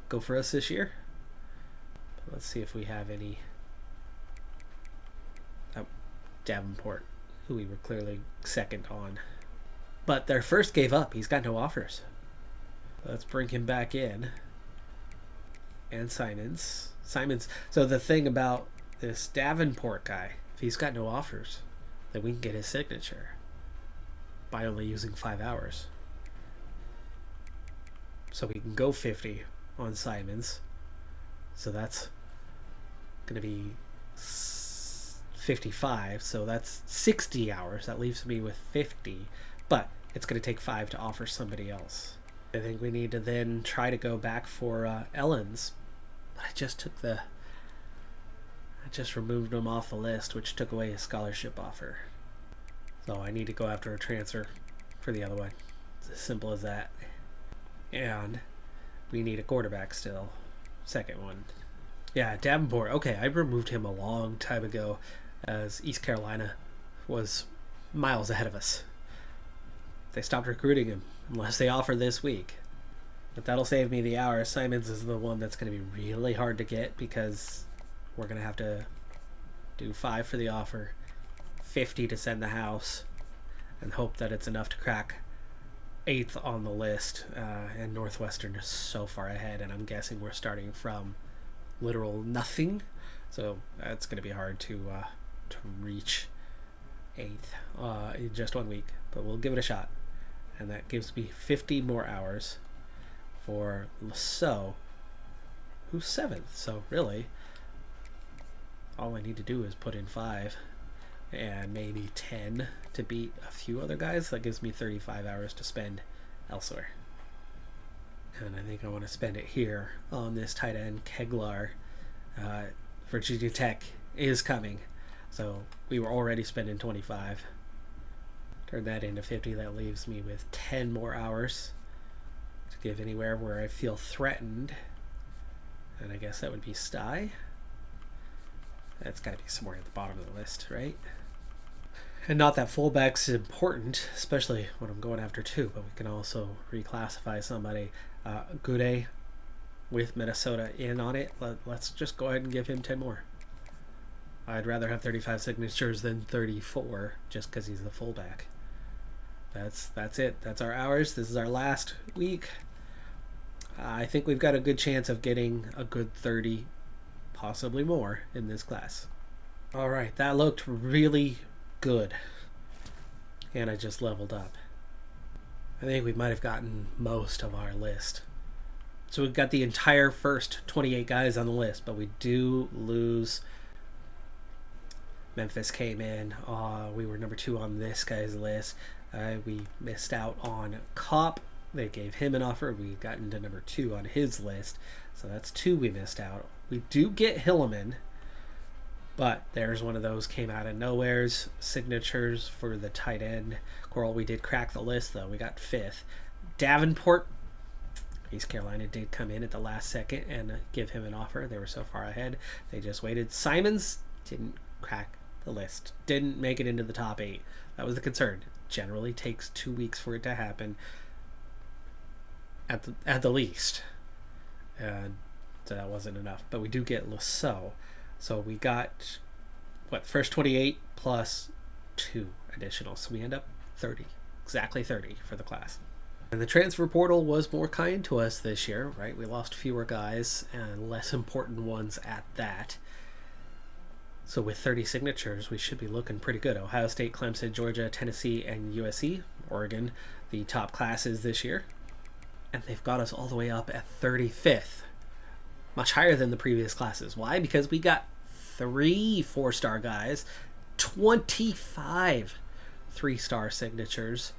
go for us this year. But let's see if we have any. Davenport, who we were clearly second on, but their first gave up. He's got no offers. Let's bring him back in. And Simons. So the thing about this Davenport guy, if he's got no offers, then we can get his signature by only using 5 hours. So we can go 50 on Simons. So that's going to be 55. So that's 60 hours. That leaves me with 50. But it's going to take 5 to offer somebody else. I think we need to then try to go back for Ellens. But I just removed him off the list, which took away his scholarship offer. So I need to go after a transfer for the other one. It's as simple as that. And we need a quarterback still. Second one. Yeah, Davenport. Okay, I removed him a long time ago as East Carolina was miles ahead of us. They stopped recruiting him unless they offer this week. But that'll save me the hour. Simons is the one that's going to be really hard to get because we're going to have to do 5 for the offer, 50 to send the house, and hope that it's enough to crack 8th on the list. And Northwestern is so far ahead, and I'm guessing we're starting from literal nothing. So it's going to be hard to reach 8th in just 1 week. But we'll give it a shot. And that gives me 50 more hours for Lasso, who's 7th. So really, all I need to do is put in 5 and maybe 10 to beat a few other guys. That gives me 35 hours to spend elsewhere. And I think I want to spend it here on this tight end, Keglar. Virginia Tech is coming. So we were already spending 25. Turn that into 50. That leaves me with 10 more hours to give anywhere where I feel threatened. And I guess that would be Sty. That's got to be somewhere at the bottom of the list, right? And not that fullback's important, especially when I'm going after 2, but we can also reclassify somebody. Goudet, with Minnesota in on it, let's just go ahead and give him 10 more. I'd rather have 35 signatures than 34 just because he's the fullback. That's it. That's our hours. This is our last week. I think we've got a good chance of getting a good 30, possibly more, in this class. All right, that looked really good. And I just leveled up. I think we might have gotten most of our list. So we've got the entire first 28 guys on the list, but we do lose. Memphis came in. We were number 2 on this guy's list. We missed out on Kopp. They gave him an offer. We got into number 2 on his list. So that's 2 we missed out. We do get Hilleman, but there's one of those came out of nowhere's signatures for the tight end. Coral, we did crack the list, though. We got 5th. Davenport, East Carolina did come in at the last second and give him an offer. They were so far ahead. They just waited. Simons didn't crack the list. Didn't make it into the top 8. That was the concern. Generally takes 2 weeks for it to happen at the least. So that wasn't enough. But we do get Lasso. So we got, first 28 plus 2 additional. So we end up 30. Exactly 30 for the class. And the transfer portal was more kind to us this year, right? We lost fewer guys and less important ones at that. So with 30 signatures, we should be looking pretty good. Ohio State, Clemson, Georgia, Tennessee, and USC, Oregon, the top classes this year. And they've got us all the way up at 35th. Much higher than the previous classes. Why? Because we got 3 4-star guys, 25 3-star signatures,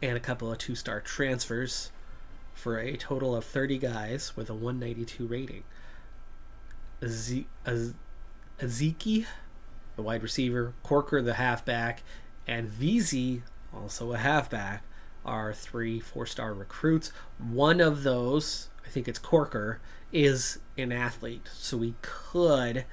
and a couple of 2-star transfers for a total of 30 guys with a 192 rating. Aziki, the wide receiver, Corker, the halfback, and VZ, also a halfback, are 3 4-star recruits. One of those, I think it's Corker, is an athlete, so we could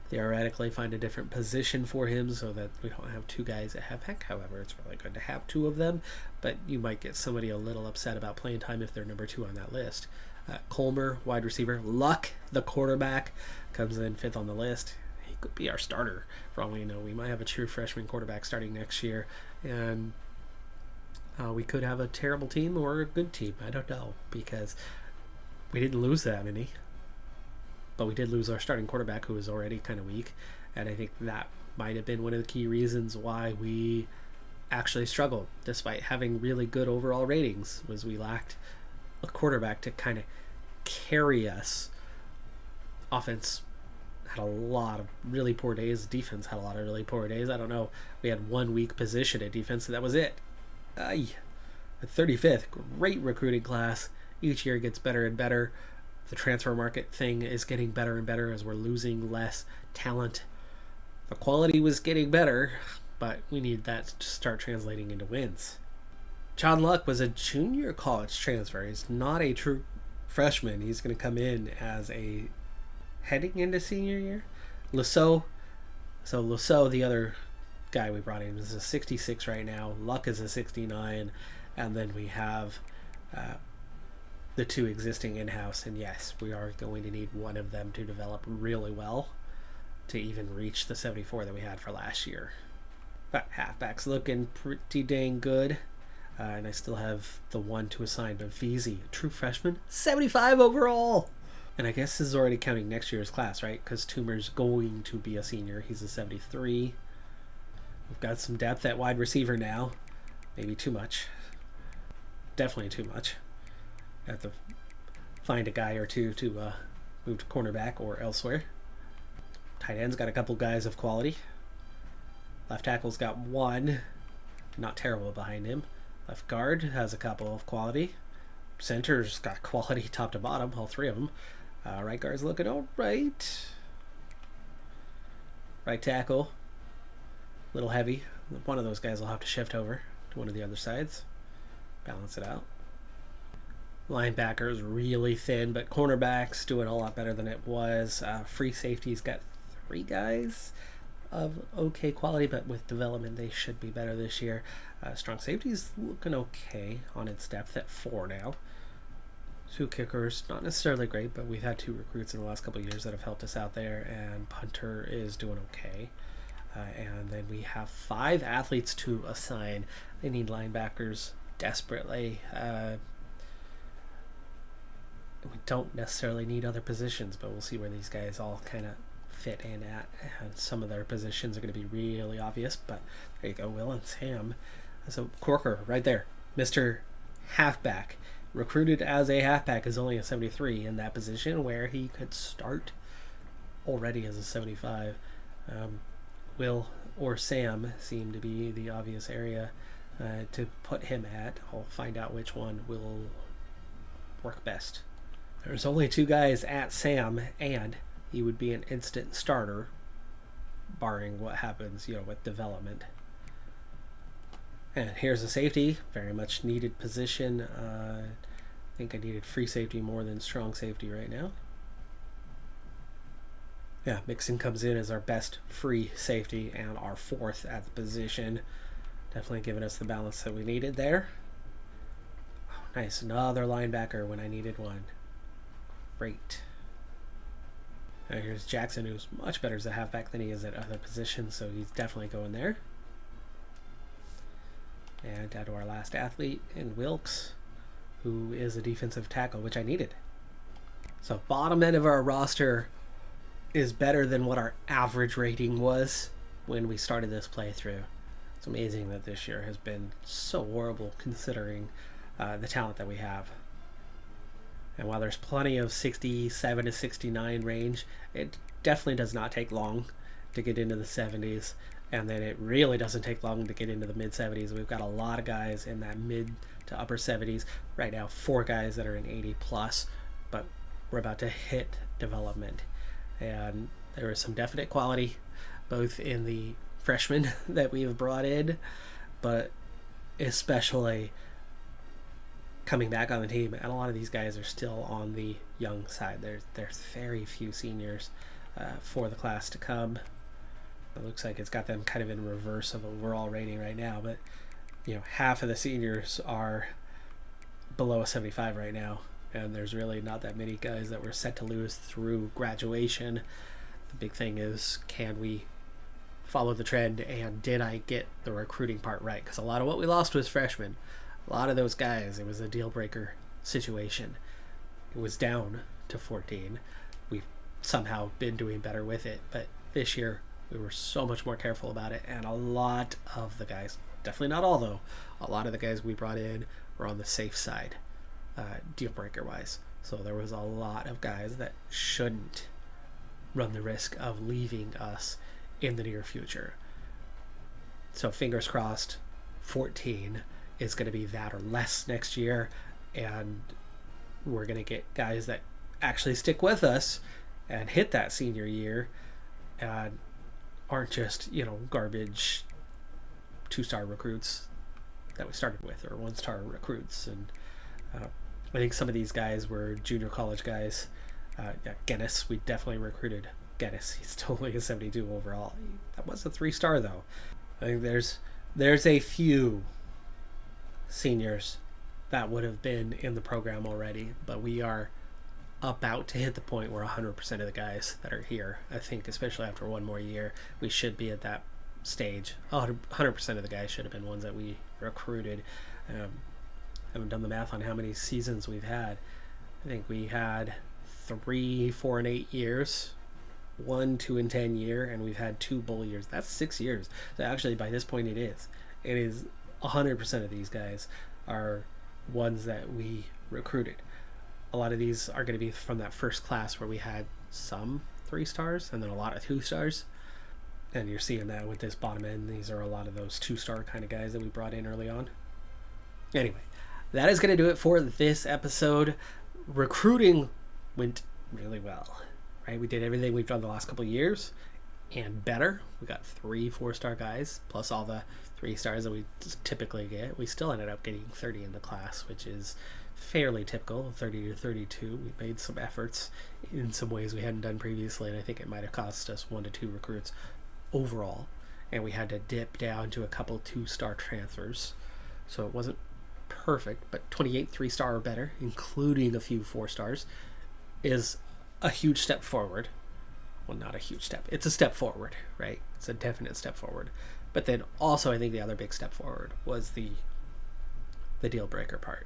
theoretically find a different position for him so that we don't have 2 guys at halfback. However, it's really good to have 2 of them, but you might get somebody a little upset about playing time if they're number 2 on that list. Colmer, wide receiver. Luck, the quarterback, comes in 5th on the list. He could be our starter for all we know. We might have a true freshman quarterback starting next year, and we could have a terrible team or a good team. I don't know, because we didn't lose that many, but we did lose our starting quarterback, who was already kind of weak, and I think that might have been one of the key reasons why we actually struggled, despite having really good overall ratings, was we lacked a quarterback to kind of carry us. Offense had a lot of really poor days. Defense had a lot of really poor days. I don't know. We had 1 weak position at defense, and that was it. At 35th, great recruiting class. Each year gets better and better. The transfer market thing is getting better and better as we're losing less talent. The quality was getting better, but we need that to start translating into wins. John Luck was a junior college transfer. He's not a true freshman. He's going to come in as a heading into senior year. Lasso, the other guy we brought in, is a 66 right now. Luck is a 69, and then we have the 2 existing in-house, and yes, we are going to need one of them to develop really well to even reach the 74 that we had for last year. But halfback's looking pretty dang good, and I still have the 1 to assign, but VZ, true freshman, 75 overall. And I guess this is already counting next year's class, right? Because Toomer's going to be a senior. He's a 73. We've got some depth at wide receiver now. Maybe too much. Definitely too much. Have to find a guy or 2 to move to cornerback or elsewhere. Tight end's got a couple guys of quality. Left tackle's got 1. Not terrible behind him. Left guard has a couple of quality. Center's got quality top to bottom, all 3 of them. Right guard's looking all right. Right tackle, a little heavy. One of those guys will have to shift over to one of the other sides. Balance it out. Linebacker's really thin, but cornerback's doing a lot better than it was. Free safety's got 3 guys of okay quality, but with development they should be better this year. Strong safety's looking okay on its depth at 4 now. Two kickers, not necessarily great, but we've had 2 recruits in the last couple of years that have helped us out there, and punter is doing okay. And then we have 5 athletes to assign. They need linebackers desperately. We don't necessarily need other positions, but we'll see where these guys all kind of fit in at. And some of their positions are going to be really obvious, but there you go, Will and Sam. So Corker right there, Mr. Halfback. Recruited as a halfback, is only a 73 in that position where he could start already as a 75. Will or Sam seem to be the obvious area to put him at. I'll find out which one will work best. There's only 2 guys at Sam, and he would be an instant starter, barring what happens, with development. And here's a safety, very much needed position. I think I needed free safety more than strong safety right now. Yeah, Mixon comes in as our best free safety and our 4th at the position. Definitely giving us the balance that we needed there. Oh, nice, another linebacker when I needed one. Great. Now here's Jackson, who's much better as a halfback than he is at other positions, so he's definitely going there. And down to our last athlete in Wilkes, who is a defensive tackle, which I needed. So bottom end of our roster is better than what our average rating was when we started this playthrough. It's amazing that this year has been so horrible considering the talent that we have. And while there's plenty of 67 to 69 range, it definitely does not take long to get into the 70s. And then it really doesn't take long to get into the mid-70s. We've got a lot of guys in that mid to upper 70s. Right now, 4 guys that are in 80 plus, but we're about to hit development. And there is some definite quality, both in the freshmen that we have brought in, but especially coming back on the team. And a lot of these guys are still on the young side. There's very few seniors for the class to come. It looks like it's got them kind of in reverse of overall rating right now, but half of the seniors are below a 75 right now, and there's really not that many guys that we're set to lose through graduation. The big thing is, can we follow the trend, and did I get the recruiting part right? Because a lot of what we lost was freshmen. A lot of those guys, it was a deal breaker situation. It was down to 14. We've somehow been doing better with it, but this year we were so much more careful about it, and a lot of the guys, definitely not all though, a lot of the guys we brought in were on the safe side, deal breaker wise. So there was a lot of guys that shouldn't run the risk of leaving us in the near future. So fingers crossed, 14 is going to be that or less next year, and we're going to get guys that actually stick with us and hit that senior year and aren't just, garbage 2-star recruits that we started with, or 1-star recruits. And I think some of these guys were junior college guys. Guinness, we definitely recruited Guinness. He's still only a 72 overall. That was a 3-star though. I think there's a few seniors that would have been in the program already, but we are about to hit the point where 100% of the guys that are here, I think, especially after one more year, we should be at that stage. 100% of the guys should have been ones that we recruited. Haven't done the math on how many seasons we've had. I think we had 3, 4, and 8 years, 1, 2, and 10 year, and we've had 2 bowl years. That's 6 years. So actually, by this point, it is 100% of these guys are ones that we recruited. A lot of these are going to be from that first class where we had some 3-stars and then a lot of 2-stars. And you're seeing that with this bottom end. These are a lot of those 2-star kind of guys that we brought in early on. Anyway, that is going to do it for this episode. Recruiting went really well, right? We did everything we've done the last couple of years and better. We got 3 4-star guys plus all the 3-stars that we typically get. We still ended up getting 30 in the class, which is fairly typical, 30 to 32. We made some efforts in some ways we hadn't done previously, and I think it might have cost us 1 to 2 recruits overall, and we had to dip down to a couple 2-star transfers, so it wasn't perfect, but 28 3-star or better, including a few 4 stars, is a huge step forward. Well, not a huge step. It's a step forward, right? It's a definite step forward. But then also, I think the other big step forward was the deal breaker part.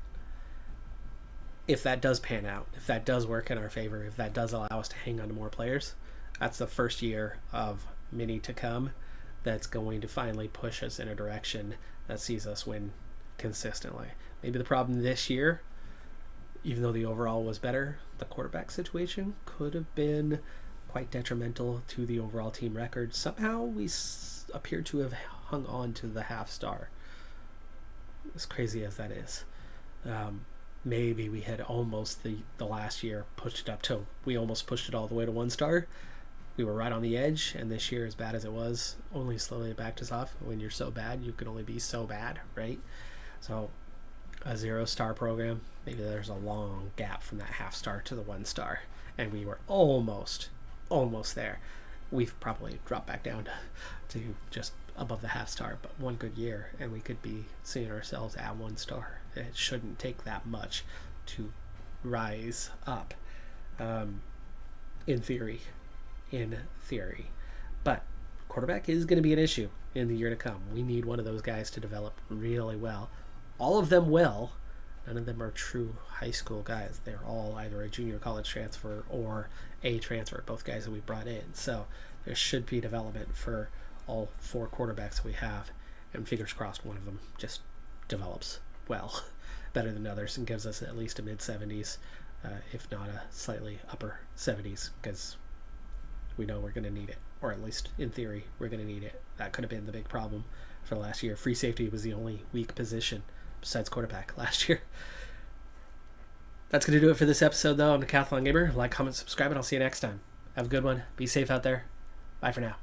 If that does pan out, if that does work in our favor, if that does allow us to hang on to more players, that's the first year of many to come that's going to finally push us in a direction that sees us win consistently. Maybe the problem this year, even though the overall was better, the quarterback situation could have been quite detrimental to the overall team record. Somehow we appear to have hung on to the half star, as crazy as that is. Maybe we had almost the last year pushed it up to, we almost pushed it all the way to 1 star. We were right on the edge, and this year, as bad as it was, only slowly backed us off. When you're so bad, you can only be so bad, right? So a 0-star program, maybe there's a long gap from that half star to the 1 star, and we were almost there. We've probably dropped back down to just above the half star, but one good year, and we could be seeing ourselves at 1 star. It shouldn't take that much to rise up, in theory. But quarterback is going to be an issue in the year to come. We need one of those guys to develop really well. All of them will. None of them are true high school guys. They're all either a junior college transfer or a transfer, both guys that we brought in. So there should be development for all 4 quarterbacks we have, and fingers crossed one of them just develops well, better than others, and gives us at least a mid-70s, if not a slightly upper 70s, because we know we're going to need it, or at least in theory we're going to need it. That could have been the big problem for last year. Free safety was the only weak position besides quarterback last year. That's going to do it for this episode, though. I'm Decathlon Gamer. Like, comment, subscribe, and I'll see you next time. Have a good one. Be safe out there. Bye for now.